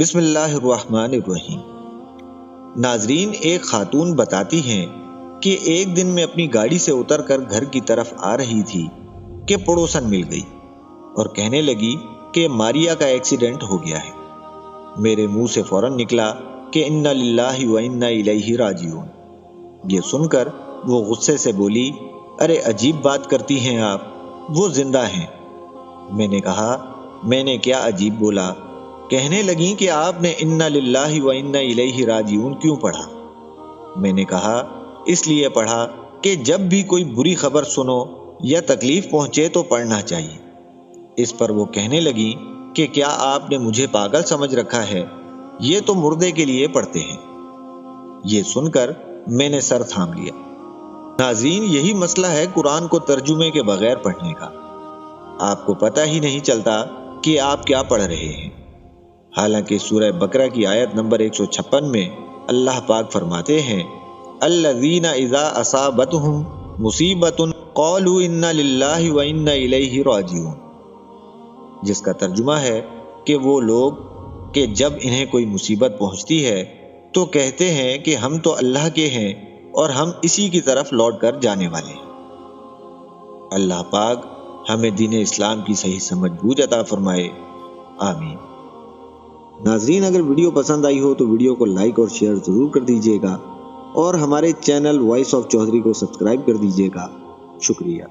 بسم اللہ الرحمن الرحیم۔ ناظرین، ایک خاتون بتاتی ہیں کہ ایک دن میں اپنی گاڑی سے اتر کر گھر کی طرف آ رہی تھی کہ پڑوسن مل گئی اور کہنے لگی کہ ماریا کا ایکسیڈنٹ ہو گیا ہے۔ میرے منہ سے فوراً نکلا کہ انا للہ و انا الیہ راجعون۔ یہ سن کر وہ غصے سے بولی، ارے عجیب بات کرتی ہیں آپ، وہ زندہ ہیں۔ میں نے کہا، میں نے کیا عجیب بولا؟ کہنے لگیں کہ آپ نے انا للہ و انا الیہ راجعون کیوں پڑھا؟ میں نے کہا، اس لیے پڑھا کہ جب بھی کوئی بری خبر سنو یا تکلیف پہنچے تو پڑھنا چاہیے۔ اس پر وہ کہنے لگیں کہ کیا آپ نے مجھے پاگل سمجھ رکھا ہے؟ یہ تو مردے کے لیے پڑھتے ہیں۔ یہ سن کر میں نے سر تھام لیا۔ ناظرین، یہی مسئلہ ہے قرآن کو ترجمے کے بغیر پڑھنے کا۔ آپ کو پتہ ہی نہیں چلتا کہ آپ کیا پڑھ رہے ہیں۔ حالانکہ سورہ بقرہ کی آیت نمبر 156 میں اللہ پاک فرماتے ہیں، الذین اذا اصابتہم مصیبۃ قالوا انا للہ و انا الیہ راجعون، جس کا ترجمہ ہے کہ وہ لوگ کہ جب انہیں کوئی مصیبت پہنچتی ہے تو کہتے ہیں کہ ہم تو اللہ کے ہیں اور ہم اسی کی طرف لوٹ کر جانے والے ہیں۔ اللہ پاک ہمیں دین اسلام کی صحیح سمجھ بوجھ عطا فرمائے، آمین۔ ناظرین، اگر ویڈیو پسند آئی ہو تو ویڈیو کو لائک اور شیئر ضرور کر دیجیے گا اور ہمارے چینل وائس آف چودھری کو سبسکرائب کر دیجیے گا۔ شکریہ۔